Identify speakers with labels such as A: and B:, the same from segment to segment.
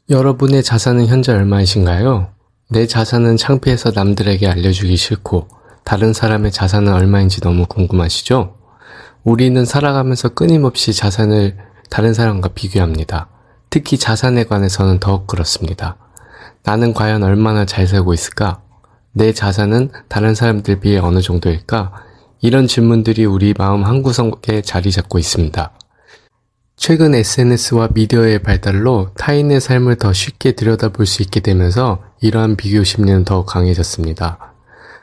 A: 여러분의 자산은 현재 얼마이신가요? 내 자산은 창피해서 남들에게 알려주기 싫고 다른 사람의 자산은 얼마인지 너무 궁금하시죠? 우리는 살아가면서 끊임없이 자산을 다른 사람과 비교합니다. 특히 자산에 관해서는 더욱 그렇습니다. 나는 과연 얼마나 잘 살고 있을까? 내 자산은 다른 사람들에 비해 어느 정도일까? 이런 질문들이 우리 마음 한구석에 자리 잡고 있습니다. 최근 SNS와 미디어의 발달로 타인의 삶을 더 쉽게 들여다볼 수 있게 되면서 이러한 비교 심리는 더 강해졌습니다.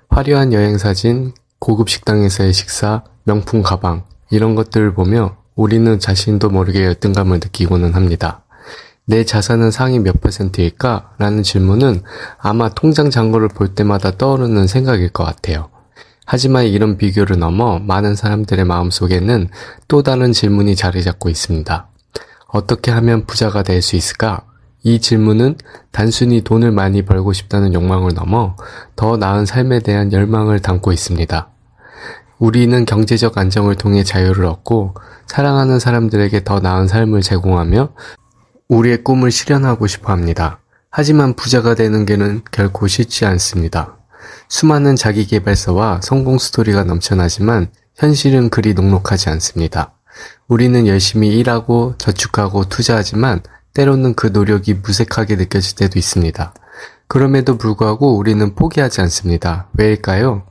A: 화려한 여행사진, 고급 식당에서의 식사, 명품 가방 이런 것들을 보며 우리는 자신도 모르게 열등감을 느끼고는 합니다. 내 자산은 상위 몇 %일까? 라는 질문은 아마 통장 잔고를 볼 때마다 떠오르는 생각일 것 같아요. 하지만 이런 비교를 넘어 많은 사람들의 마음속에는 또 다른 질문이 자리 잡고 있습니다. 어떻게 하면 부자가 될 수 있을까? 이 질문은 단순히 돈을 많이 벌고 싶다는 욕망을 넘어 더 나은 삶에 대한 열망을 담고 있습니다. 우리는 경제적 안정을 통해 자유를 얻고 사랑하는 사람들에게 더 나은 삶을 제공하며 우리의 꿈을 실현하고 싶어 합니다. 하지만 부자가 되는 길은 결코 쉽지 않습니다. 수많은 자기계발서와 성공 스토리가 넘쳐나지만 현실은 그리 녹록하지 않습니다. 우리는 열심히 일하고 저축하고 투자하지만 때로는 그 노력이 무색하게 느껴질 때도 있습니다. 그럼에도 불구하고 우리는 포기하지 않습니다. 왜일까요?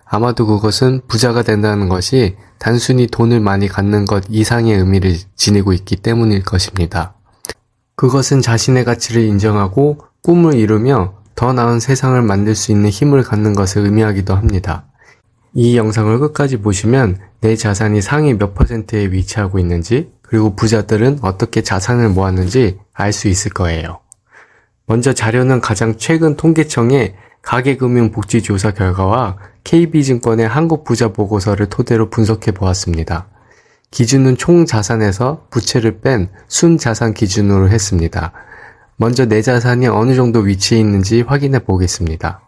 A: 아마도 그것은 부자가 된다는 것이 단순히 돈을 많이 갖는 것 이상의 의미를 지니고 있기 때문일 것입니다. 그것은 자신의 가치를 인정하고 꿈을 이루며 더 나은 세상을 만들 수 있는 힘을 갖는 것을 의미하기도 합니다. 이 영상을 끝까지 보시면 내 자산이 상위 몇 %에 위치하고 있는지 그리고 부자들은 어떻게 자산을 모았는지 알 수 있을 거예요. 먼저 자료는 가장 최근 통계청의 가계금융복지조사 결과와 KB증권의 한국부자보고서를 토대로 분석해 보았습니다. 기준은 총 자산에서 부채를 뺀 순자산 기준으로 했습니다. 먼저 내 자산이 어느 정도 위치해 있는지 확인해 보겠습니다.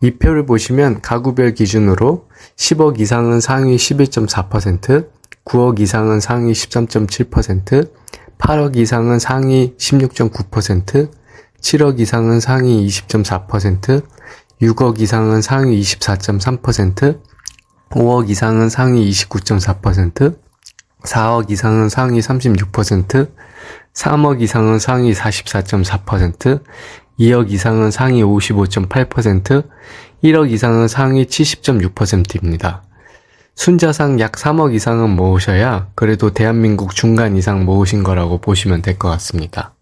A: 이 표를 보시면 가구별 기준으로 10억 이상은 상위 11.4%, 9억 이상은 상위 13.7%, 8억 이상은 상위 16.9%, 7억 이상은 상위 20.4%, 6억 이상은 상위 24.3%, 5억 이상은 상위 29.4%, 4억 이상은 상위 36%, 3억 이상은 상위 44.4%, 2억 이상은 상위 55.8%, 1억 이상은 상위 70.6%입니다. 순자산 약 3억 이상은 모으셔야 그래도 대한민국 중간 이상 모으신 거라고 보시면 될 것 같습니다.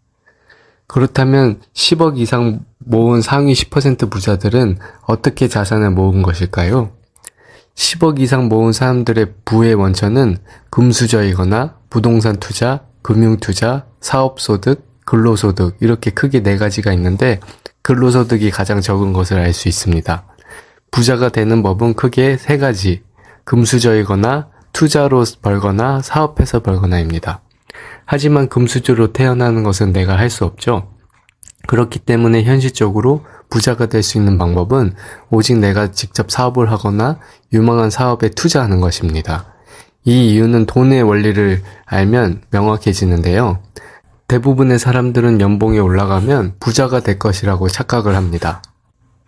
A: 그렇다면 10억 이상 모은 상위 10% 부자들은 어떻게 자산을 모은 것일까요? 10억 이상 모은 사람들의 부의 원천은 금수저이거나 부동산 투자, 금융투자, 사업소득, 근로소득 이렇게 크게 4가지가 있는데 근로소득이 가장 적은 것을 알 수 있습니다. 부자가 되는 법은 크게 3가지, 금수저이거나 투자로 벌거나 사업해서 벌거나입니다. 하지만 금수저로 태어나는 것은 내가 할 수 없죠. 그렇기 때문에 현실적으로 부자가 될 수 있는 방법은 오직 내가 직접 사업을 하거나 유망한 사업에 투자하는 것입니다. 이 이유는 돈의 원리를 알면 명확해지는데요. 대부분의 사람들은 연봉이 올라가면 부자가 될 것이라고 착각을 합니다.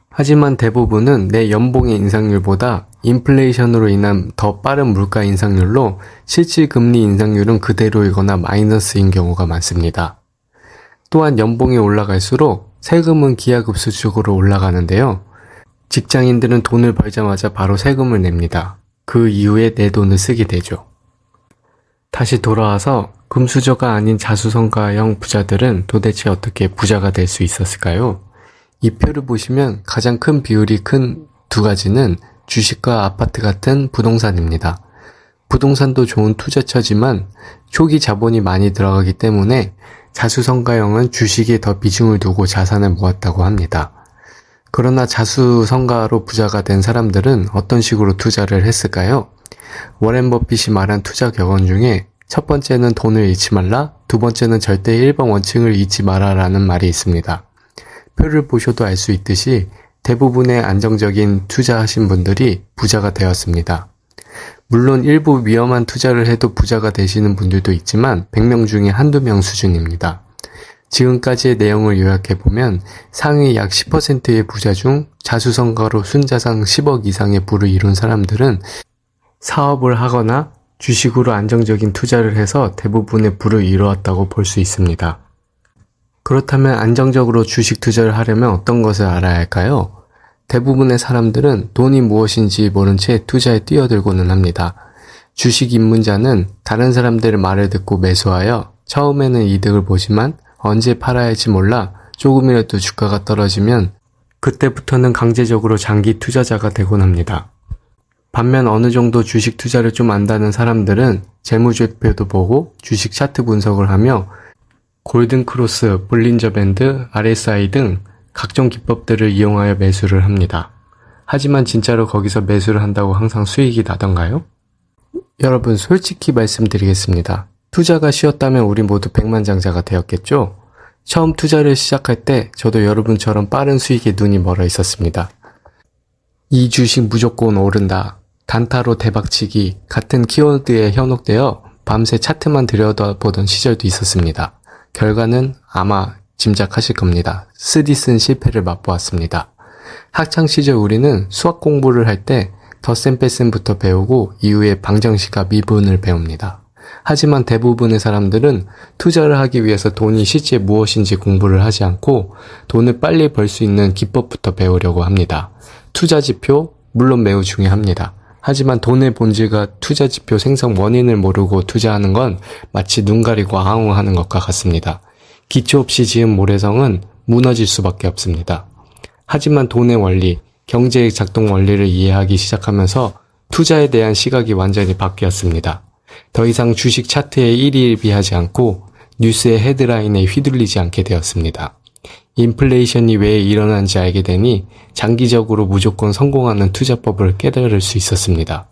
A: 하지만 대부분은 내 연봉의 인상률보다 인플레이션으로 인한 더 빠른 물가 인상률로 실질 금리 인상률은 그대로이거나 마이너스인 경우가 많습니다. 또한 연봉이 올라갈수록 세금은 기하급수적으로 올라가는데요. 직장인들은 돈을 벌자마자 바로 세금을 냅니다. 그 이후에 내 돈을 쓰게 되죠. 다시 돌아와서 금수저가 아닌 자수성가형 부자들은 도대체 어떻게 부자가 될 수 있었을까요? 이 표를 보시면 가장 큰 비율이 큰 2가지는 주식과 아파트 같은 부동산입니다. 부동산도 좋은 투자처지만 초기 자본이 많이 들어가기 때문에 자수성가형은 주식에 더 비중을 두고 자산을 모았다고 합니다. 그러나 자수성가로 부자가 된 사람들은 어떤 식으로 투자를 했을까요? 워렌 버핏이 말한 투자 격언 중에 첫 번째는 돈을 잃지 말라, 두 번째는 절대 1번 원칙을 잊지 마라라는 말이 있습니다. 표를 보셔도 알 수 있듯이 대부분의 안정적인 투자하신 분들이 부자가 되었습니다. 물론 일부 위험한 투자를 해도 부자가 되시는 분들도 있지만 100명 중에 한두 명 수준입니다. 지금까지의 내용을 요약해보면 상위 약 10%의 부자 중 자수성가로 순자산 10억 이상의 부를 이룬 사람들은 사업을 하거나 주식으로 안정적인 투자를 해서 대부분의 부를 이루었다고 볼 수 있습니다. 그렇다면 안정적으로 주식 투자를 하려면 어떤 것을 알아야 할까요? 대부분의 사람들은 돈이 무엇인지 모른 채 투자에 뛰어들고는 합니다. 주식 입문자는 다른 사람들의 말을 듣고 매수하여 처음에는 이득을 보지만 언제 팔아야 할지 몰라 조금이라도 주가가 떨어지면 그때부터는 강제적으로 장기 투자자가 되곤 합니다. 반면 어느 정도 주식 투자를 좀 안다는 사람들은 재무제표도 보고 주식 차트 분석을 하며 골든크로스, 볼린저 밴드, RSI 등 각종 기법들을 이용하여 매수를 합니다. 하지만 진짜로 거기서 매수를 한다고 항상 수익이 나던가요? 여러분, 솔직히 말씀드리겠습니다. 투자가 쉬웠다면 우리 모두 백만장자가 되었겠죠? 처음 투자를 시작할 때 저도 여러분처럼 빠른 수익에 눈이 멀어 있었습니다. 이 주식 무조건 오른다, 단타로 대박치기 같은 키워드에 현혹되어 밤새 차트만 들여다보던 시절도 있었습니다. 결과는 아마 짐작하실 겁니다. 쓰디쓴 실패를 맛보았습니다. 학창시절 우리는 수학 공부를 할 때 덧셈 뺄셈부터 배우고 이후에 방정식과 미분을 배웁니다. 하지만 대부분의 사람들은 투자를 하기 위해서 돈이 실제 무엇인지 공부를 하지 않고 돈을 빨리 벌 수 있는 기법부터 배우려고 합니다. 투자지표 물론 매우 중요합니다. 하지만 돈의 본질과 투자지표 생성 원인을 모르고 투자하는 건 마치 눈 가리고 아웅하는 것과 같습니다. 기초 없이 지은 모래성은 무너질 수밖에 없습니다. 하지만 돈의 원리, 경제의 작동 원리를 이해하기 시작하면서 투자에 대한 시각이 완전히 바뀌었습니다. 더 이상 주식 차트에 일희일비하지 않고 뉴스의 헤드라인에 휘둘리지 않게 되었습니다. 인플레이션이 왜 일어나는지 알게 되니 장기적으로 무조건 성공하는 투자법을 깨달을 수 있었습니다.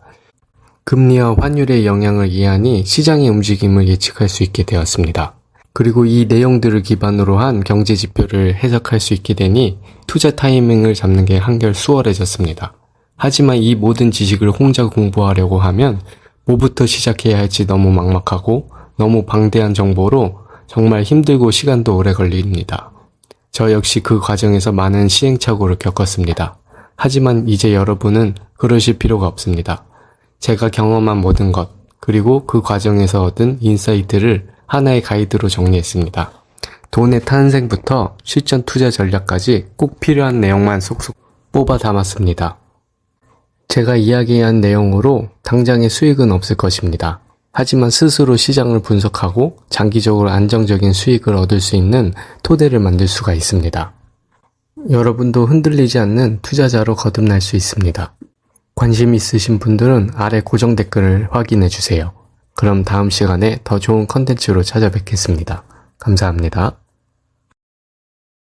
A: 금리와 환율의 영향을 이해하니 시장의 움직임을 예측할 수 있게 되었습니다. 그리고 이 내용들을 기반으로 한 경제 지표를 해석할 수 있게 되니 투자 타이밍을 잡는 게 한결 수월해졌습니다. 하지만 이 모든 지식을 혼자 공부하려고 하면 뭐부터 시작해야 할지 너무 막막하고 너무 방대한 정보로 정말 힘들고 시간도 오래 걸립니다. 저 역시 그 과정에서 많은 시행착오를 겪었습니다. 하지만 이제 여러분은 그러실 필요가 없습니다. 제가 경험한 모든 것, 그리고 그 과정에서 얻은 인사이트를 하나의 가이드로 정리했습니다. 돈의 탄생부터 실전 투자 전략까지 꼭 필요한 내용만 쏙쏙 뽑아 담았습니다. 제가 이야기한 내용으로 당장의 수익은 없을 것입니다. 하지만 스스로 시장을 분석하고 장기적으로 안정적인 수익을 얻을 수 있는 토대를 만들 수가 있습니다. 여러분도 흔들리지 않는 투자자로 거듭날 수 있습니다. 관심 있으신 분들은 아래 고정 댓글을 확인해 주세요. 그럼 다음 시간에 더 좋은 컨텐츠로 찾아뵙겠습니다. 감사합니다.